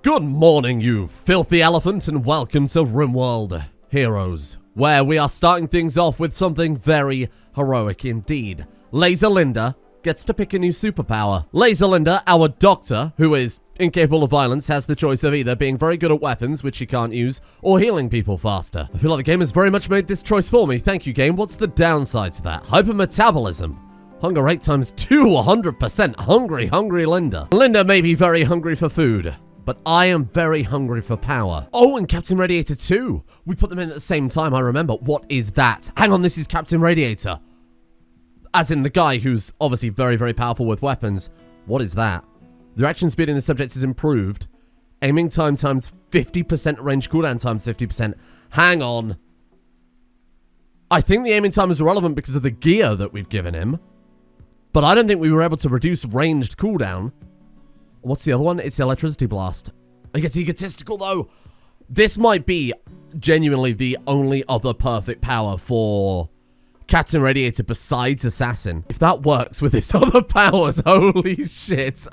Good morning, you filthy elephant, and welcome to Rimworld Heroes, where we are starting things off with something very heroic indeed. Laser Linda gets to pick a new superpower. Laser Linda, our doctor, who is incapable of violence, has the choice of either being very good at weapons, which she can't use, or healing people faster. I feel like the game has very much made this choice for me. Thank you, game. What's the downside to that? Hypermetabolism. Hunger rate times 200%. Hungry Linda. Linda may be very hungry for food, but I am very hungry for power. Oh, and Captain Radiator 2. We put them in at the same time, I remember. What is that? Hang on, this is Captain Radiator. As in the guy who's obviously very, very powerful with weapons. What is that? The reaction speed in the subject is improved. Aiming time times 50%, range cooldown times 50%. Hang on. I think the aiming time is irrelevant because of the gear that we've given him. But I don't think we were able to reduce ranged cooldown. What's the other one? It's the electricity blast. It gets egotistical, though. This might be genuinely the only other perfect power for Captain Radiator besides Assassin. If that works with his other powers, holy shit.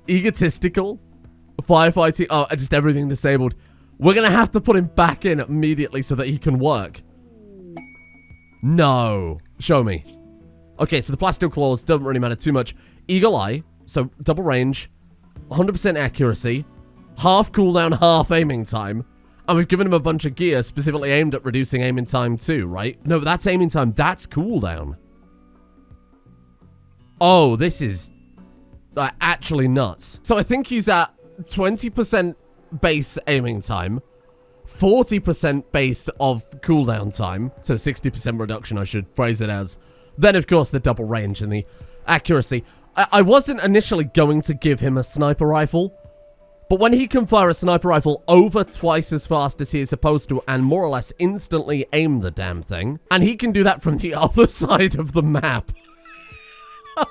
Egotistical. Firefighting. Oh, just everything disabled. We're going to have to put him back in immediately so that he can work. No. Show me. Okay, so the Plasteel Claws don't really matter too much. Eagle Eye. So, double range, 100% accuracy, half cooldown, half aiming time. And we've given him a bunch of gear specifically aimed at reducing aiming time too, right? No, but that's aiming time. That's cooldown. Oh, this is actually nuts. So I think he's at 20% base aiming time, 40% base of cooldown time. So 60% reduction, I should phrase it as. Then, of course, the double range and the accuracy. I wasn't initially going to give him a sniper rifle, but when he can fire a sniper rifle over twice as fast as he is supposed to and more or less instantly aim the damn thing, and he can do that from the other side of the map.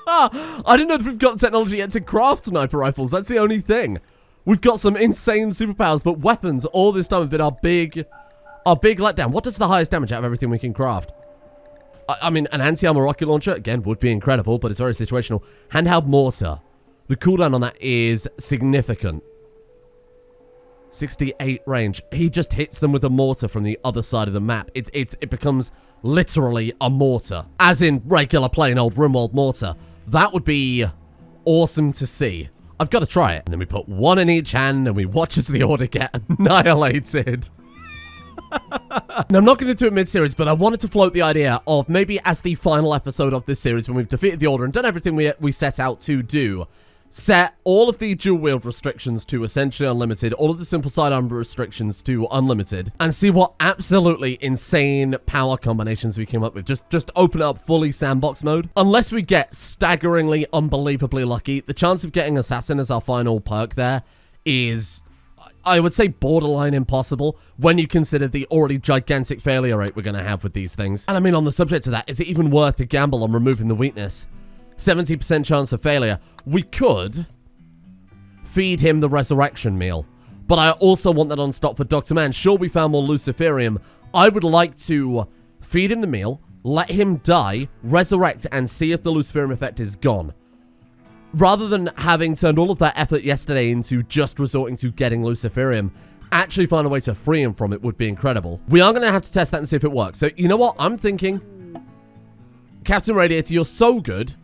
I don't know if we've got the technology yet to craft sniper rifles. That's the only thing. We've got some insane superpowers, but weapons all this time have been our big letdown. What does the highest damage out of everything we can craft? I mean, an anti-armor rocket launcher, again, would be incredible, but it's very situational. Handheld mortar. The cooldown on that is significant. 68 range. He just hits them with a mortar from the other side of the map. It becomes literally a mortar. As in regular plain old Rimworld mortar. That would be awesome to see. I've got to try it. And then we put one in each hand and we watch as the order get annihilated. Now, I'm not going to do it mid-series, but I wanted to float the idea of maybe as the final episode of this series, when we've defeated the Order and done everything we set out to do, set all of the dual-wield restrictions to essentially unlimited, all of the simple sidearm restrictions to unlimited, and see what absolutely insane power combinations we came up with. Just open it up fully sandbox mode. Unless we get staggeringly, unbelievably lucky, the chance of getting Assassin as our final perk there is, I would say, borderline impossible when you consider the already gigantic failure rate we're going to have with these things. And I mean, on the subject of that, is it even worth the gamble on removing the weakness? 70% chance of failure. We could feed him the resurrection meal, but I also want that on stock for Dr. Man. Sure, we found more Luciferium. I would like to feed him the meal, let him die, resurrect, and see if the Luciferium effect is gone. Rather than having turned all of that effort yesterday into just resorting to getting Luciferium, actually find a way to free him from it would be incredible. We are going to have to test that and see if it works. So, you know what? I'm thinking, Captain Radiator, you're so good.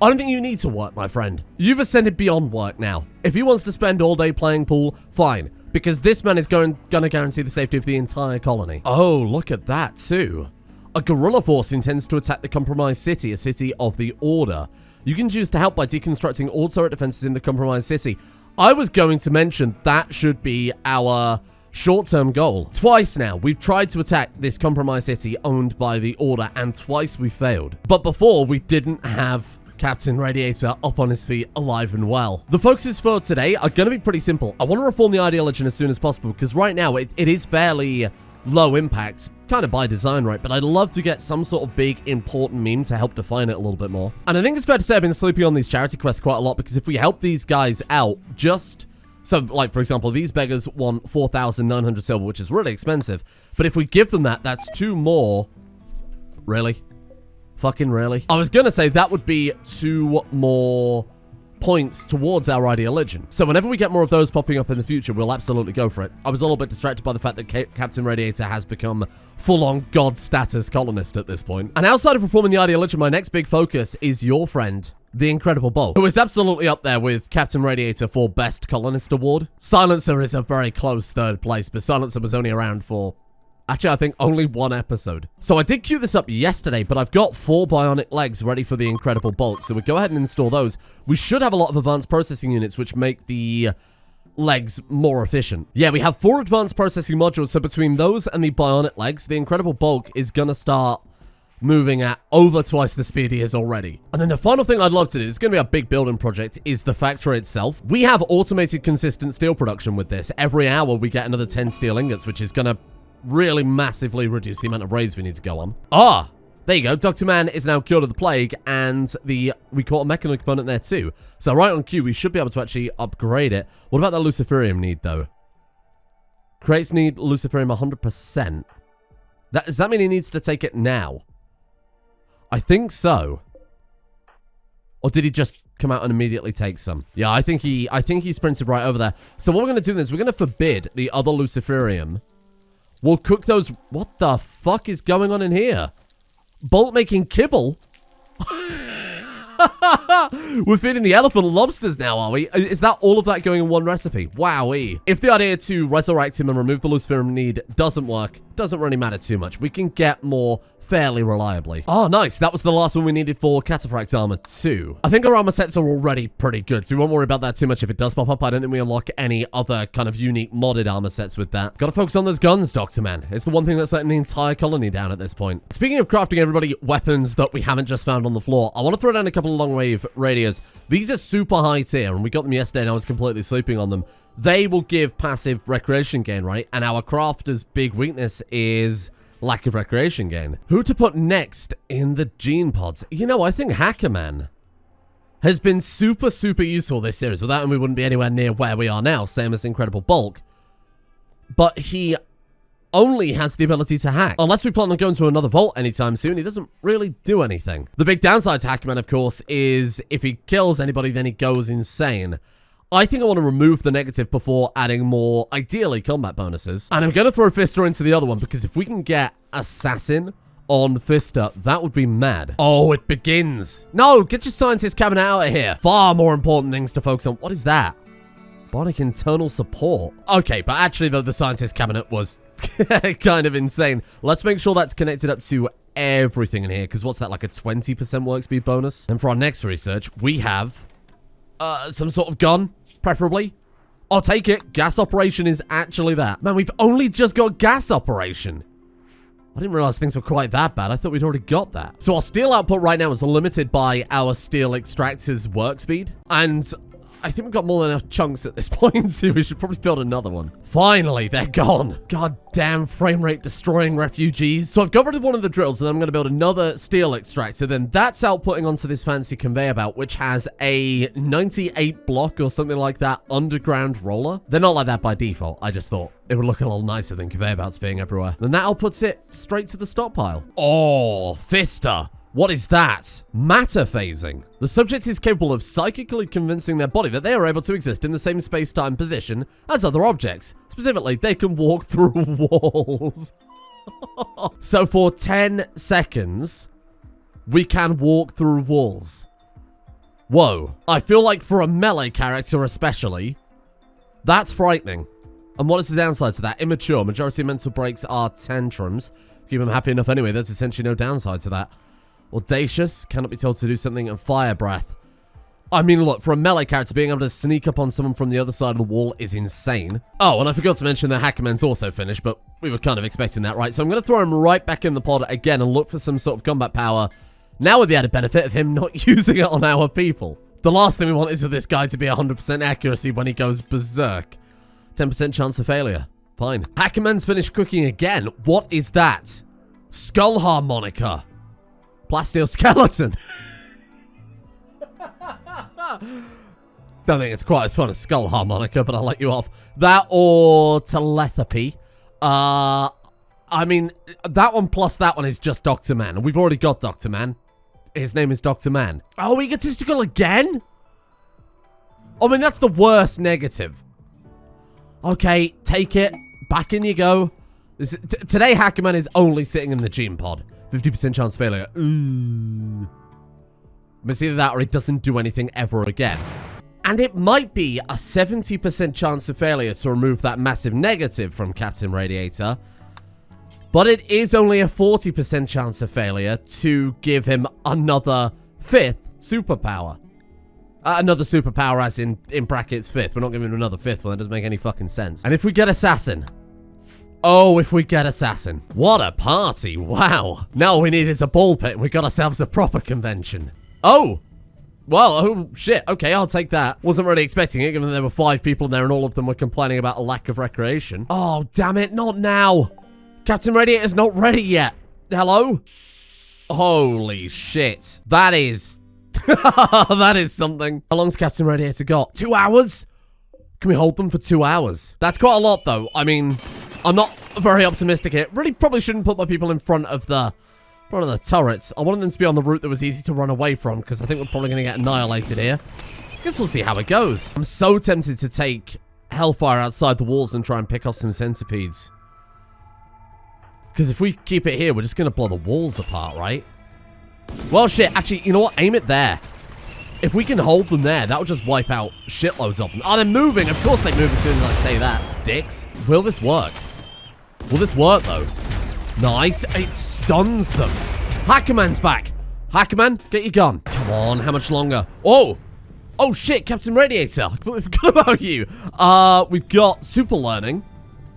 I don't think you need to work, my friend. You've ascended beyond work now. If he wants to spend all day playing pool, fine. Because this man is going to guarantee the safety of the entire colony. Oh, look at that, too. A guerrilla force intends to attack the compromised city, a city of the Order. You can choose to help by deconstructing all turret defenses in the compromised city. I was going to mention that should be our short-term goal. Twice now, we've tried to attack this compromised city owned by the Order, and twice we failed. But before, we didn't have Captain Radiator up on his feet, alive and well. The focuses for today are going to be pretty simple. I want to reform the Ideal Legend as soon as possible, because right now it is fairly low impact, kind of by design, right? But I'd love to get some sort of big, important meme to help define it a little bit more. And I think it's fair to say I've been sleeping on these charity quests quite a lot, because if we help these guys out, so, like, for example, these beggars want 4,900 silver, which is really expensive. But if we give them that, that's 2 more. Really? Fucking really? I was gonna say that would be 2 more points towards our ideology. So whenever we get more of those popping up in the future, we'll absolutely go for it. I was a little bit distracted by the fact that Captain Radiator has become full-on god status colonist at this point. And outside of reforming the ideology, my next big focus is your friend, the Incredible Bulk, who is absolutely up there with Captain Radiator for Best Colonist Award. Silencer is a very close third place, but Silencer was only around for... actually, I think only one episode. So I did queue this up yesterday, but I've got 4 bionic legs ready for the Incredible Bulk. So we go ahead and install those. We should have a lot of advanced processing units, which make the legs more efficient. Yeah, we have 4 advanced processing modules. So between those and the bionic legs, the Incredible Bulk is going to start moving at over twice the speed he is already. And then the final thing I'd love to do, it's going to be a big building project, is the factory itself. We have automated consistent steel production with this. Every hour we get another 10 steel ingots, which is going to really massively reduce the amount of raids we need to go on. Ah, there you go. Dr. Man is now cured of the plague, and we caught a Mechanoid component there too. So right on cue, we should be able to actually upgrade it. What about that Luciferium need, though? Crates need Luciferium 100%. Does that mean he needs to take it now? I think so. Or did he just come out and immediately take some? Yeah, I think he sprinted right over there. So what we're going to do is we're going to forbid the other Luciferium. We'll cook those... What the fuck is going on in here? Bolt making kibble? We're feeding the elephant lobsters now, are we? Is that all of that going in one recipe? Wowee. If the idea to resurrect him and remove the Luciferium need doesn't work, doesn't really matter too much. We can get more fairly reliably. Oh, nice. That was the last one we needed for Cataphract armor too. I think our armor sets are already pretty good, so we won't worry about that too much if it does pop up. I don't think we unlock any other kind of unique modded armor sets with that. Gotta focus on those guns, Dr. Man. It's the one thing that's letting the entire colony down at this point. Speaking of crafting, everybody, weapons that we haven't just found on the floor, I want to throw down a couple of long-wave radios. These are super high tier, and we got them yesterday and I was completely sleeping on them. They will give passive recreation gain, right? And our crafter's big weakness is lack of recreation gain. Who to put next in the gene pods? You know, I think Hackerman has been super, super useful this series. Without him, we wouldn't be anywhere near where we are now, same as Incredible Bulk. But he only has the ability to hack. Unless we plan on going to another vault anytime soon, he doesn't really do anything. The big downside to Hackerman, of course, is if he kills anybody, then he goes insane. I think I want to remove the negative before adding more, ideally, combat bonuses. And I'm going to throw Fister into the other one, because if we can get Assassin on Fister, that would be mad. Oh, it begins. No, get your scientist cabinet out of here. Far more important things to focus on. What is that? Bionic internal support. Okay, but actually, though, the scientist cabinet was kind of insane. Let's make sure that's connected up to everything in here, because what's that, like a 20% work speed bonus? And for our next research, we have some sort of gun. Preferably. I'll take it. Gas operation is actually that. Man, we've only just got gas operation. I didn't realize things were quite that bad. I thought we'd already got that. So our steel output right now is limited by our steel extractor's work speed. And I think we've got more than enough chunks at this point, too. We should probably build another one. Finally, they're gone. God damn frame rate destroying refugees. So I've got rid of one of the drills, and I'm going to build another steel extractor. Then that's outputting onto this fancy conveyor belt, which has a 98 block or something like that underground roller. They're not like that by default. I just thought it would look a little nicer than conveyor belts being everywhere. Then that outputs it straight to the stockpile. Oh, Fister. What is that? Matter phasing. The subject is capable of psychically convincing their body that they are able to exist in the same space-time position as other objects. Specifically, they can walk through walls. So for 10 seconds, we can walk through walls. Whoa. I feel like for a melee character especially, that's frightening. And what is the downside to that? Immature. Majority of mental breaks are tantrums. Keep them happy enough anyway. There's essentially no downside to that. Audacious, cannot be told to do something, and fire breath. I mean, look, for a melee character, being able to sneak up on someone from the other side of the wall is insane. Oh, and I forgot to mention that Hackerman's also finished, but we were kind of expecting that, right? So I'm going to throw him right back in the pod again and look for some sort of combat power, now with the added benefit of him not using it on our people. The last thing we want is for this guy to be 100% accuracy when he goes berserk. 10% chance of failure. Fine. Hackerman's finished cooking again. What is that? Skull harmonica. Plasteel skeleton. Don't think it's quite as fun as skull harmonica, but I'll let you off. That or telepathy. I mean, that one plus that one is just Dr. Man. And we've already got Dr. Man. His name is Dr. Man. Oh, egotistical again? I mean, that's the worst negative. Okay, take it. Back in you go. Today, Hackerman is only sitting in the gene pod. 50% chance failure. Ooh. It's either that or it doesn't do anything ever again. And it might be a 70% chance of failure to remove that massive negative from Captain Radiator. But it is only a 40% chance of failure to give him another 5th superpower. Another superpower as in brackets 5th. We're not giving him another 5th one. That doesn't make any fucking sense. And if we get Assassin... Oh, if we get Assassin. What a party. Wow. Now all we need is a ball pit and we got ourselves a proper convention. Oh. Well, oh shit. Okay, I'll take that. Wasn't really expecting it, given that there were 5 people in there and all of them were complaining about a lack of recreation. Oh, damn it. Not now. Captain Radiator's not ready yet. Hello? Holy shit. That is... that is something. How long's Captain Radiator got? 2 hours? Can we hold them for 2 hours? That's quite a lot, though. I mean... I'm not very optimistic here. Really probably shouldn't put my people in front of the turrets. I wanted them to be on the route that was easy to run away from, because I think we're probably going to get annihilated here. Guess we'll see how it goes. I'm so tempted to take Hellfire outside the walls and try and pick off some centipedes. Because if we keep it here, we're just going to blow the walls apart, right? Well, shit. Actually, you know what? Aim it there. If we can hold them there, that will just wipe out shitloads of them. Oh, they're moving. Of course they move as soon as I say that. Dicks. Will this work? Will this work, though? Nice. It stuns them. Hackerman's back. Hackerman, get your gun. Come on, how much longer? Oh! Oh, shit, Captain Radiator. I completely forgot about you. We've got super learning,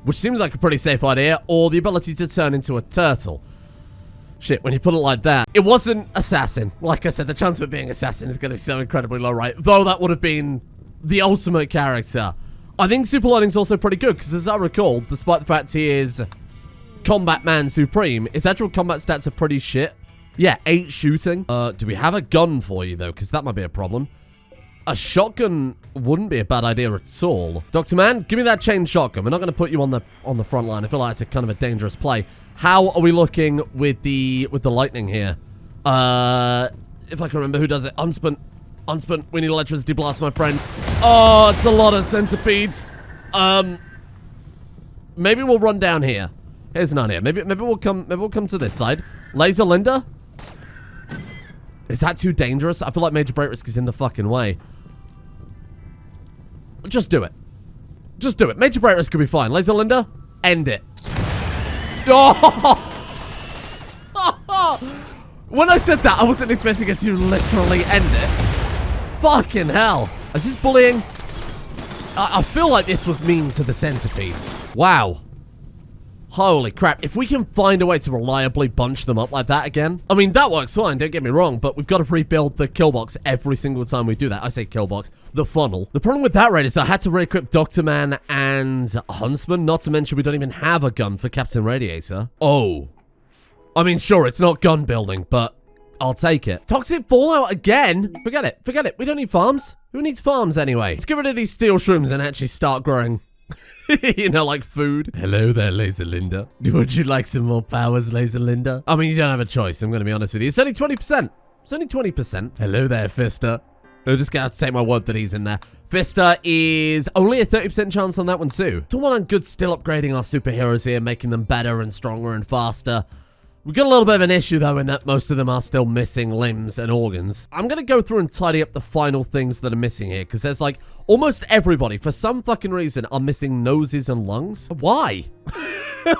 which seems like a pretty safe idea, or the ability to turn into a turtle. Shit, when you put it like that. It wasn't Assassin. Like I said, the chance of it being Assassin is going to be so incredibly low, right? Though that would have been the ultimate character. I think Super Learning's also pretty good, because as I recall, despite the fact he is Combat Man Supreme, his actual combat stats are pretty shit. Yeah, 8 shooting. Do we have a gun for you, though? Because that might be a problem. A shotgun wouldn't be a bad idea at all. Dr. Man, give me that chain shotgun. We're not going to put you on the front line. I feel like it's a kind of a dangerous play. How are we looking with the lightning here? If I can remember who does it. Unspent. Unspent. We need electricity blast, my friend. Oh, it's a lot of centipedes. Maybe we'll run down here. Here's an idea. Maybe we'll come to this side. Laser Linda? Is that too dangerous? I feel like Major Break Risk is in the fucking way. Just do it. Just do it. Major Break Risk could be fine. Laser Linda? End it. Oh! When I said that, I wasn't expecting it to literally end it. Fucking hell. Is this bullying? I feel like this was mean to the centipedes. Wow. Holy crap. If we can find a way to reliably bunch them up like that again. I mean, that works fine, don't get me wrong, but we've got to rebuild the kill box every single time we do that. I say kill box, the funnel. The problem with that, Raid, is I had to re-equip Dr. Man and Huntsman, not to mention we don't even have a gun for Captain Radiator. Oh. I mean, sure, it's not gun building, but I'll take it. Toxic Fallout again? Forget it. Forget it. We don't need farms. Who needs farms anyway? Let's get rid of these steel shrooms and actually start growing. You know, like food. Hello there, Laser Linda. Would you like some more powers, Laser Linda? I mean, you don't have a choice. I'm going to be honest with you. It's only 20%. It's only 20%. Hello there, Fister. I'm just going to have to take my word that he's in there. Fister is only a 30% chance on that one, too. It's all on good still upgrading our superheroes here, making them better and stronger and faster. We've got a little bit of an issue, though, in that most of them are still missing limbs and organs. I'm going to go through and tidy up the final things that are missing here, because there's, like, almost everybody, for some fucking reason, are missing noses and lungs. Why?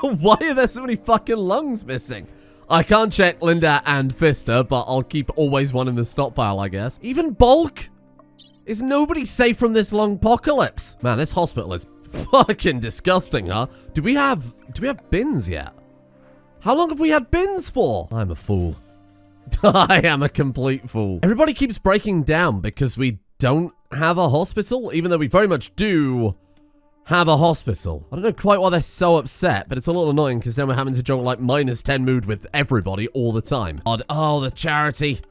Why are there so many fucking lungs missing? I can't check Linda and Fister, but I'll keep always one in the stockpile, I guess. Even Bulk? Is nobody safe from this lung apocalypse? Man, this hospital is fucking disgusting, huh? Do we have bins yet? How long have we had bins for? I'm a fool. I am a complete fool. Everybody keeps breaking down because we don't have a hospital, even though we very much do have a hospital. I don't know quite why they're so upset, but it's a little annoying because then we're having to juggle like -10 mood with everybody all the time. Oh, the charity.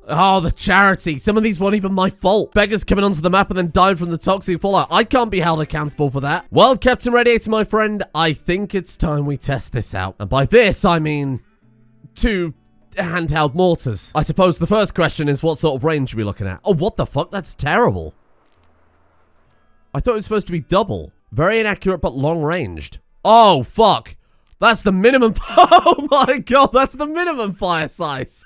Oh, the charity. Some of these weren't even my fault. Beggars coming onto the map and then dying from the toxic fallout. I can't be held accountable for that. Well, Captain Radiator, my friend, I think it's time we test this out. And by this, I mean 2 handheld mortars. I suppose the first question is what sort of range are we looking at? Oh, what the fuck? That's terrible. I thought it was supposed to be double. Very inaccurate, but long-ranged. Oh, fuck. That's the minimum. Oh, my God. That's the minimum fire size.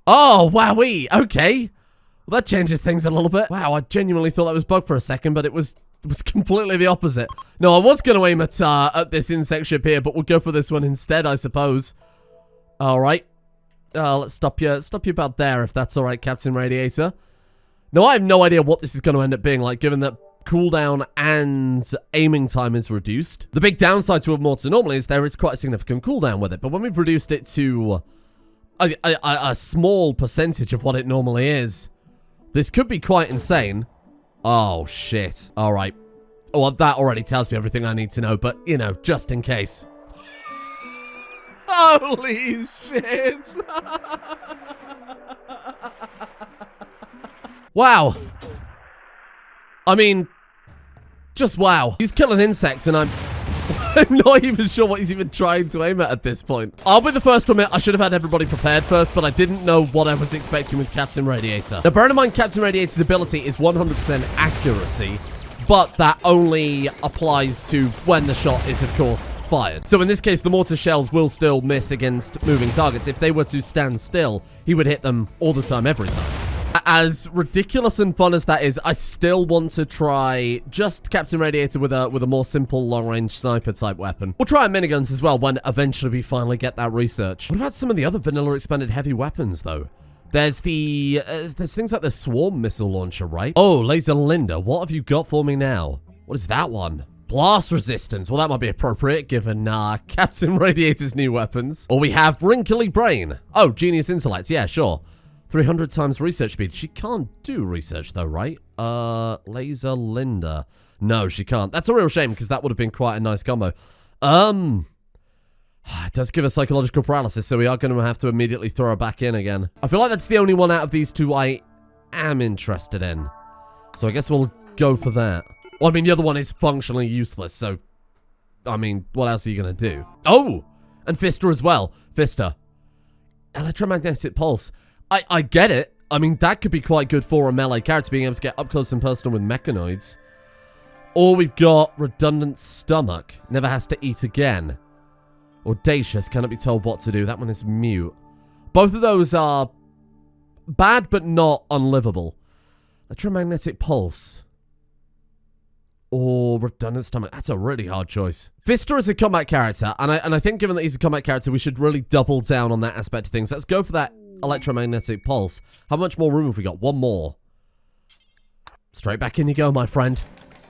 Oh, wowee. Okay. Well, that changes things a little bit. Wow, I genuinely thought that was bugged for a second, but it was completely the opposite. No, I was going to aim at this insect ship here, but we'll go for this one instead, I suppose. All right. Let's stop you about there, if that's all right, Captain Radiator. Now, I have no idea what this is going to end up being like, given that cooldown and aiming time is reduced. The big downside to a Mortar normally is there is quite a significant cooldown with it, but when we've reduced it to a small percentage of what it normally is, this could be quite insane. Oh, shit. All right. Oh, well, that already tells me everything I need to know, but, you know, just in case. Holy shit. Wow. I mean, just wow. He's killing insects and I'm not even sure what he's even trying to aim at this point. I'll be the first to admit I should have had everybody prepared first, but I didn't know what I was expecting with Captain Radiator. Now, bear in mind, Captain Radiator's ability is 100% accuracy, but that only applies to when the shot is, of course, fired. So in this case, the mortar shells will still miss against moving targets. If they were to stand still, he would hit them all the time, every time. As ridiculous and fun as that is, I still want to try just Captain Radiator with a more simple long-range sniper type weapon. We'll try miniguns as well when eventually we finally get that research. What about some of the other vanilla expanded heavy weapons though? There's there's things like the swarm missile launcher, right? Oh, Laser Linda, what have you got for me now? What is that one? Blast resistance. Well, that might be appropriate given Captain Radiator's new weapons. Or we have Wrinkly Brain. Oh, Genius Intellect. Yeah, sure. 300 times research speed. She can't do research though, right? Laser Linda. No, she can't. That's a real shame because that would have been quite a nice combo. It does give us psychological paralysis, so we are going to have to immediately throw her back in again. I feel like that's the only one out of these two I am interested in. So I guess we'll go for that. Well, I mean, the other one is functionally useless, so... I mean, what else are you going to do? Oh! And Fister as well. Fister. Electromagnetic pulse. I get it. I mean, that could be quite good for a melee character, being able to get up close and personal with mechanoids. Or we've got redundant stomach. Never has to eat again. Audacious. Cannot be told what to do. That one is mute. Both of those are bad, but not unlivable. Electromagnetic pulse. Or redundant stomach. That's a really hard choice. Fister is a combat character, and I think given that he's a combat character, we should really double down on that aspect of things. Let's go for that electromagnetic pulse. How much more room have we got? One more. Straight back in you go, my friend.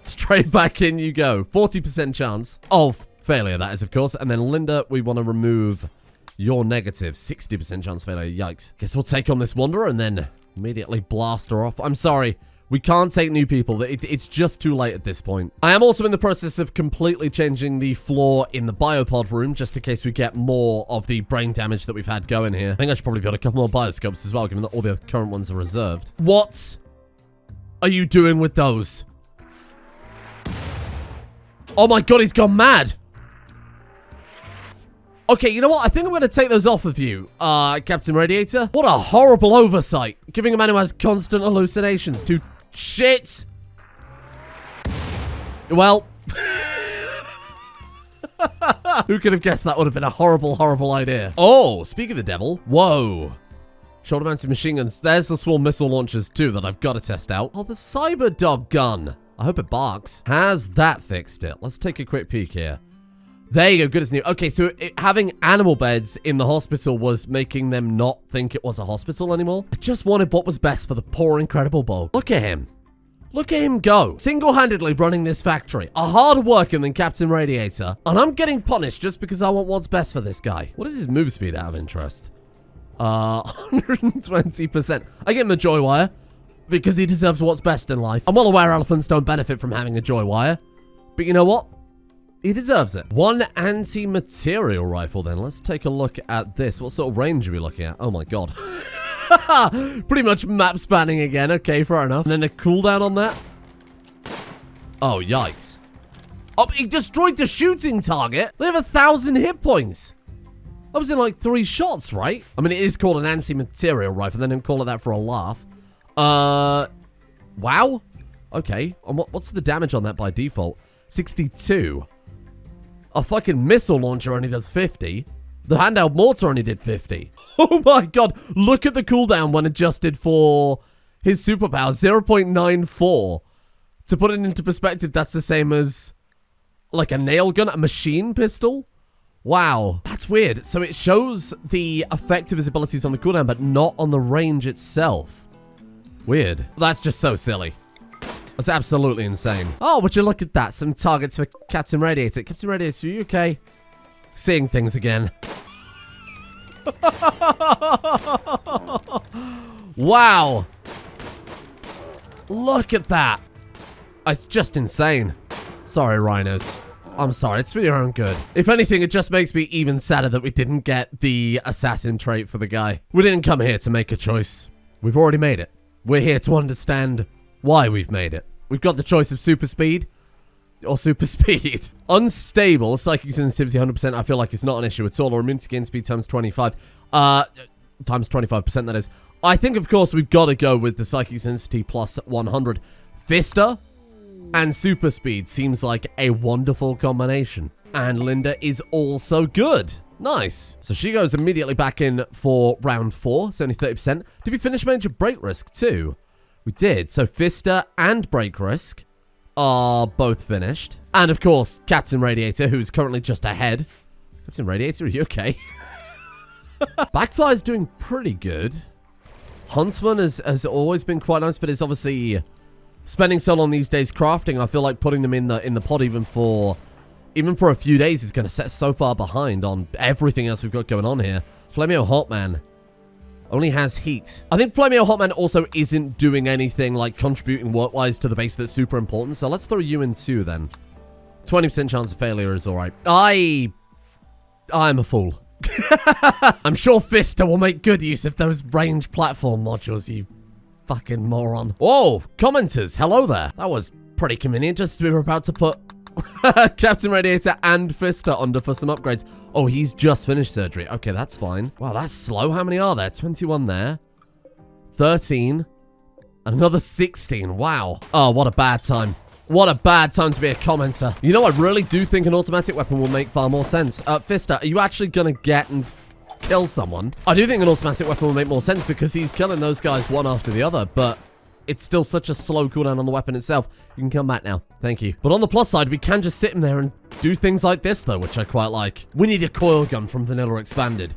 Straight back in you go. 40% chance of failure, that is, of course. And then Linda, we want to remove your negative. 60% chance failure. Yikes. Guess we'll take on this Wanderer and then immediately blast her off. I'm sorry. We can't take new people. It's just too late at this point. I am also in the process of completely changing the floor in the biopod room, just in case we get more of the brain damage that we've had going here. I think I should probably build a couple more bioscopes as well, given that all the current ones are reserved. What are you doing with those? Oh my god, he's gone mad. Okay, you know what? I think I'm going to take those off of you, Captain Radiator. What a horrible oversight. Giving a man who has constant hallucinations to shit. Well. Who could have guessed that would have been a horrible, horrible idea? Oh, speak of the devil. Whoa. Shoulder-mounted machine guns. There's the swarm missile launchers too that I've got to test out. Oh, the cyber dog gun. I hope it barks. Has that fixed it? Let's take a quick peek here. There you go, good as new. Okay, so having animal beds in the hospital was making them not think it was a hospital anymore. I just wanted what was best for the poor incredible bulk. Look at him. Look at him go. Single-handedly running this factory. A harder worker than Captain Radiator. And I'm getting punished just because I want what's best for this guy. What is his move speed out of interest? 120%. I give him a joy wire because he deserves what's best in life. I'm well aware elephants don't benefit from having a joy wire. But you know what? He deserves it. One anti-material rifle then. Let's take a look at this. What sort of range are we looking at? Oh my god. Pretty much map spanning again. Okay, fair enough. And then the cooldown on that. Oh, yikes. Oh, he destroyed the shooting target. They have 1,000 hit points. That was in like 3 shots, right? I mean, it is called an anti-material rifle. They didn't call it that for a laugh. Wow. Okay. And what's the damage on that by default? 62. A fucking missile launcher only does 50. The handheld mortar only did 50. Oh my god. Look at the cooldown when adjusted for his superpower. 0.94. To put it into perspective, that's the same as like a nail gun, a machine pistol. Wow. That's weird. So it shows the effect of his abilities on the cooldown, but not on the range itself. Weird. That's just so silly. That's absolutely insane. Oh, would you look at that? Some targets for Captain Radiator. Captain Radiator, are you okay? Seeing things again. Wow. Look at that. It's just insane. Sorry, rhinos. I'm sorry, it's for your own good. If anything, it just makes me even sadder that we didn't get the assassin trait for the guy. We didn't come here to make a choice. We've already made it. We're here to understand why we've made it. We've got the choice of super speed or super speed. Unstable, psychic sensitivity 100%. I feel like it's not an issue at all. Or immunity gain speed times 25. Times 25%, that is. I think, of course, we've got to go with the psychic sensitivity plus 100. Fister and super speed seems like a wonderful combination. And Linda is also good. Nice. So she goes immediately back in for round 4. It's only 30%. Did we finish major break risk too? We did. So Fister and break risk are both finished. And of course, Captain Radiator, who's currently just ahead. Captain Radiator, are you okay? Backfly is doing pretty good. Huntsman has always been quite nice, but it's obviously spending so long these days crafting. I feel like putting them in the pod even for a few days is going to set us so far behind on everything else we've got going on here. Flameo Hotman only has heat. I think Flameo Hotman also isn't doing anything like contributing work-wise to the base that's super important. So let's throw you in too then. 20% chance of failure is all right. I'm a fool. I'm sure Fister will make good use of those range platform modules, you fucking moron. Whoa, commenters, hello there. That was pretty convenient, just as we were about to put Captain Radiator and Fister under for some upgrades. Oh, he's just finished surgery. Okay, that's fine. Wow, that's slow. How many are there? 21 there. 13. Another 16. Wow. Oh, what a bad time. What a bad time to be a commenter. You know, I really do think an automatic weapon will make far more sense. Fister, are you actually going to get and kill someone? I do think an automatic weapon will make more sense because he's killing those guys one after the other, but it's still such a slow cooldown on the weapon itself. You can come back now. Thank you. But on the plus side, we can just sit in there and do things like this, though, which I quite like. We need a coil gun from Vanilla Expanded.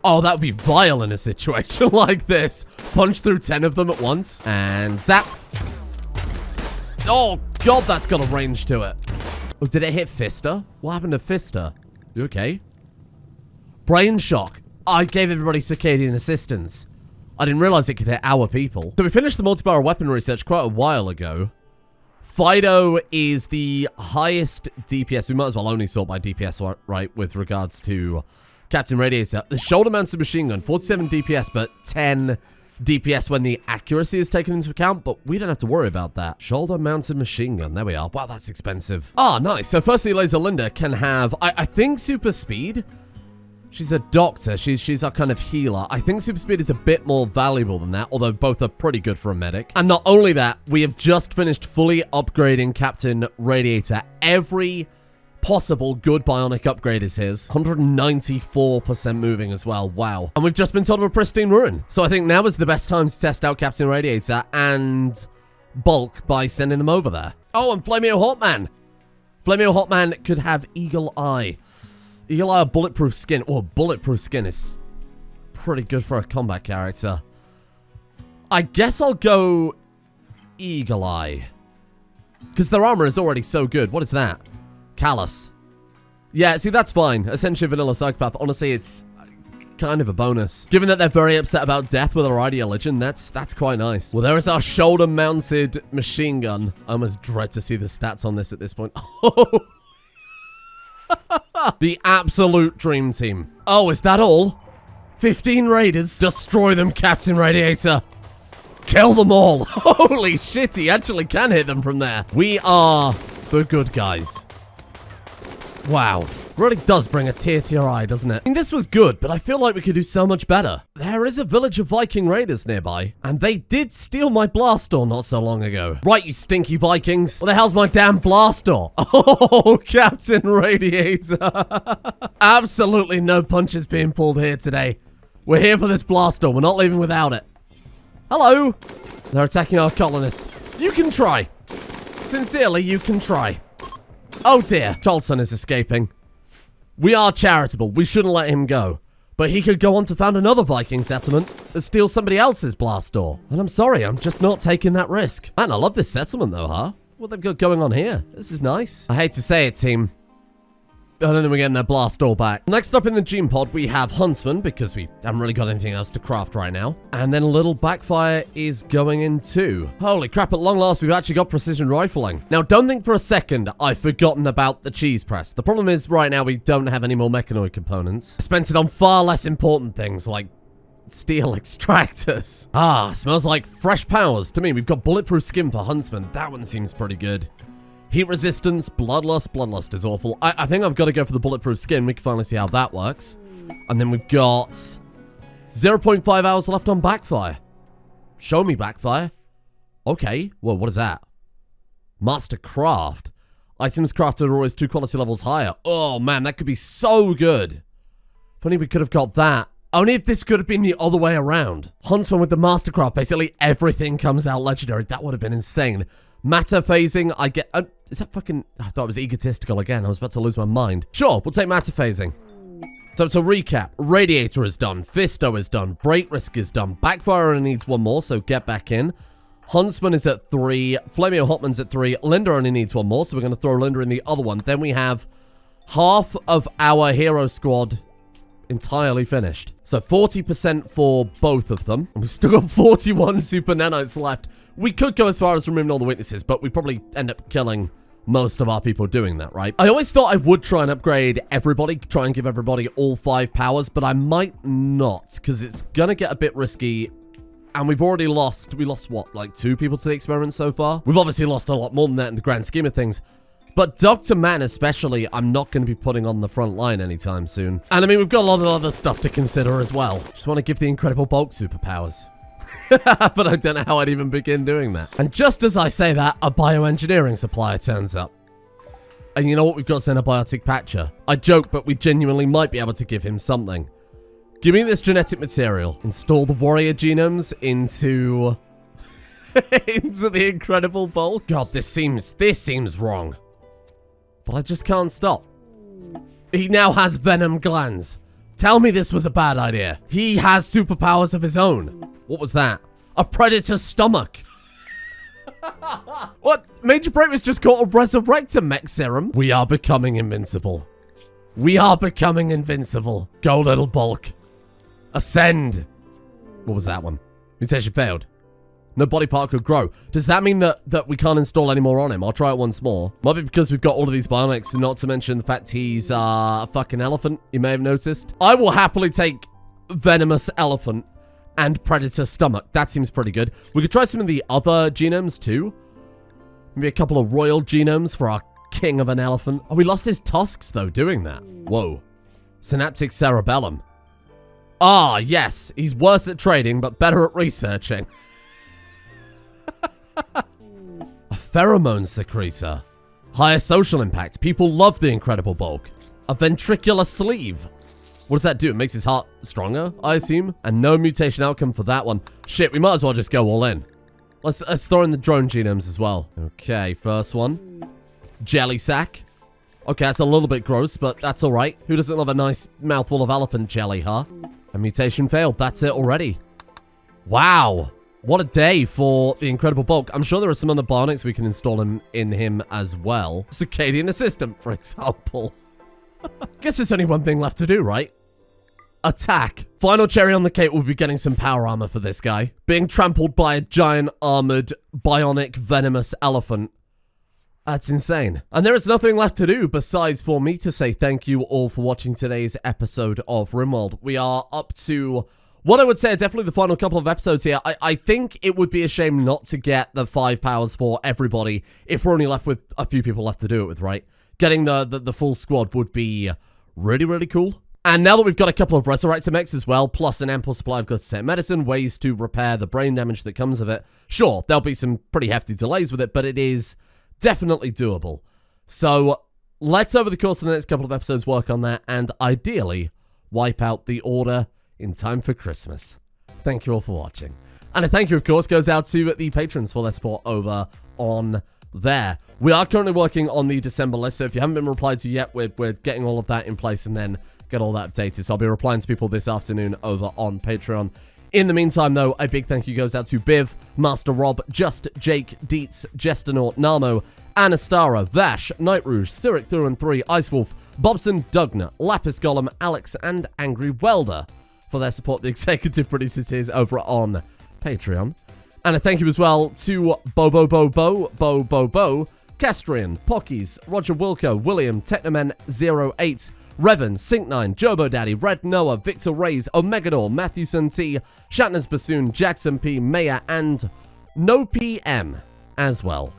Oh, that would be vile in a situation like this. Punch through 10 of them at once. And zap. Oh, God, that's got a range to it. Oh, did it hit Fister? What happened to Fister? You okay? Brain shock. I gave everybody circadian assistance. I didn't realize it could hit our people. So we finished the multi-barrel weapon research quite a while ago. Fido is the highest DPS. We might as well only sort by DPS, right, with regards to Captain Radiator. The shoulder-mounted machine gun, 47 DPS, but 10 DPS when the accuracy is taken into account, but we don't have to worry about that. Shoulder-mounted machine gun. There we are. Wow, that's expensive. Ah, nice. So firstly, Laser Linda can have, I think, super speed. She's a doctor. She's our kind of healer. I think super speed is a bit more valuable than that, although both are pretty good for a medic. And not only that, we have just finished fully upgrading Captain Radiator. Every possible good bionic upgrade is his. 194% moving as well. Wow. And we've just been told of a pristine ruin. So I think now is the best time to test out Captain Radiator and bulk by sending them over there. Oh, and Flameo Hotman. Flameo Hotman could have Eagle Eye. Eagle Eye, bulletproof skin. Oh, bulletproof skin is pretty good for a combat character. I guess I'll go Eagle Eye. Because their armor is already so good. What is that? Callus. Yeah, see, that's fine. Essentially vanilla psychopath. Honestly, it's kind of a bonus. Given that they're very upset about death with our ideology, that's quite nice. Well, there is our shoulder-mounted machine gun. I almost dread to see the stats on this at this point. Oh. The absolute dream team. Oh, is that all? 15 raiders. Destroy them, Captain Radiator. Kill them all. Holy shit, he actually can hit them from there. We are the good guys. Wow. Really does bring a tear to your eye, doesn't it? I mean, this was good, but I feel like we could do so much better. There is a village of Viking raiders nearby, and they did steal my blast door not so long ago. Right, you stinky Vikings. What the hell's my damn blast door? Oh, Captain Radiator. Absolutely no punches being pulled here today. We're here for this blast door. We're not leaving without it. Hello. They're attacking our colonists. You can try. Sincerely, you can try. Oh dear, Charlton is escaping. We are charitable. We shouldn't let him go. But he could go on to found another Viking settlement and steal somebody else's blast door. And I'm sorry, I'm just not taking that risk. Man, I love this settlement though, huh? What they've got going on here. This is nice. I hate to say it, team. I don't think we're getting their blast door back. Next up in the gene pod, we have Huntsman, because we haven't really got anything else to craft right now. And then a little backfire is going in too. Holy crap, at long last, we've actually got precision rifling. Now, don't think for a second I've forgotten about the cheese press. The problem is, right now, we don't have any more Mechanoid components. I spent it on far less important things, like steel extractors. Ah, smells like fresh powers. To me, we've got bulletproof skin for Huntsman. That one seems pretty good. Heat resistance, bloodlust. Bloodlust is awful. I think I've got to go for the bulletproof skin. We can finally see how that works. And then we've got 0.5 hours left on backfire. Show me backfire. Okay. Well, what is that? Master craft. Items crafted are always 2 quality levels higher. Oh, man, that could be so good. If only we could have got that. Only if this could have been the other way around. Huntsman with the mastercraft. Basically, everything comes out legendary. That would have been insane. Matter phasing, I get... is that fucking... I thought it was egotistical again. I was about to lose my mind. Sure, we'll take matter phasing. So to recap, Radiator is done. Fisto is done. Break Risk is done. Backfire only needs 1 more, so get back in. Huntsman is at 3. Flamio Hotman's at 3. Linda only needs 1 more, so we're going to throw Linda in the other one. Then we have half of our hero squad entirely finished. So 40% for both of them. And we've still got 41 super nanites left. We could go as far as removing all the weaknesses, but we probably end up killing most of our people doing that, right? I always thought I would try and upgrade everybody, try and give everybody all 5 powers, but I might not, because it's going to get a bit risky. And we've already lost, we lost what, like 2 people to the experiment so far? We've obviously lost a lot more than that in the grand scheme of things. But Dr. Man especially, I'm not going to be putting on the front line anytime soon. And I mean, we've got a lot of other stuff to consider as well. Just want to give the Incredible Bulk superpowers. But I don't know how I'd even begin doing that. And just as I say that, a bioengineering supplier turns up. And you know what? We've got Xenobiotic Patcher. I joke, but we genuinely might be able to give him something. Give me this genetic material. Install the warrior genomes into... into the Incredible Bulk. God, this seems wrong. But I just can't stop. He now has venom glands. Tell me this was a bad idea. He has superpowers of his own. What was that? A predator stomach. What? Major Break was just called a resurrector mech serum. We are becoming invincible. We are becoming invincible. Go, little bulk. Ascend. What was that one? Mutation failed. No body part could grow. Does that mean that we can't install any more on him? I'll try it once more. Might be because we've got all of these bionics, not to mention the fact he's a fucking elephant, you may have noticed. I will happily take venomous elephant and predator stomach. That seems pretty good. We could try some of the other genomes too. Maybe a couple of royal genomes for our king of an elephant. Oh, we lost his tusks though doing that. Whoa. Synaptic cerebellum. Ah, yes. He's worse at trading, but better at researching. A pheromone secretor. Higher social impact. People love the Incredible Bulk. A ventricular sleeve. What does that do? It makes his heart stronger, I assume. And no mutation outcome for that one. Shit, we might as well just go all in. Let's throw in the drone genomes as well. Okay, first one. Jelly sack. Okay, that's a little bit gross, but that's alright. Who doesn't love a nice mouthful of elephant jelly, huh? A mutation failed. That's it already. Wow. What a day for the Incredible Bulk. I'm sure there are some other bionics we can install in him as well. Circadian Assistant, for example. Guess there's only one thing left to do, right? Attack. Final cherry on the cake will be getting some power armor for this guy. Being trampled by a giant armored bionic venomous elephant. That's insane. And there is nothing left to do besides for me to say thank you all for watching today's episode of Rimworld. We are up to what I would say are definitely the final couple of episodes here. I think it would be a shame not to get the 5 powers for everybody if we're only left with a few people left to do it with, right? getting the full squad would be really, really cool. And now that we've got a couple of Resurrector mechs as well, plus an ample supply of glyphosate medicine, ways to repair the brain damage that comes of it, sure, there'll be some pretty hefty delays with it, but it is definitely doable. So let's, over the course of the next couple of episodes, work on that and ideally wipe out the Order in time for Christmas. Thank you all for watching. And a thank you, of course, goes out to the patrons for their support over on there. We are currently working on the December list, so if you haven't been replied to yet, we're getting all of that in place and then get all that updated. So I'll be replying to people this afternoon over on Patreon. In the meantime, though, a big thank you goes out to Biv, Master Rob, Just, Jake, Dietz, Jestanaut, Namo, Anastara, Vash, Night Rouge, Cyric Thurin 3, Icewolf, Bobson, Dugner, Lapis Golem, Alex, and Angry Welder for their support. The executive producers is over on Patreon. And a thank you as well to Bo, Castrian, Pockies, Roger Wilco, William, Technoman08, Revan, Sync9, Jobo Daddy, Red Noah, Victor Reyes, Omegador, Matthewson T, Shatner's Bassoon, Jackson P, Maya, and No PM as well.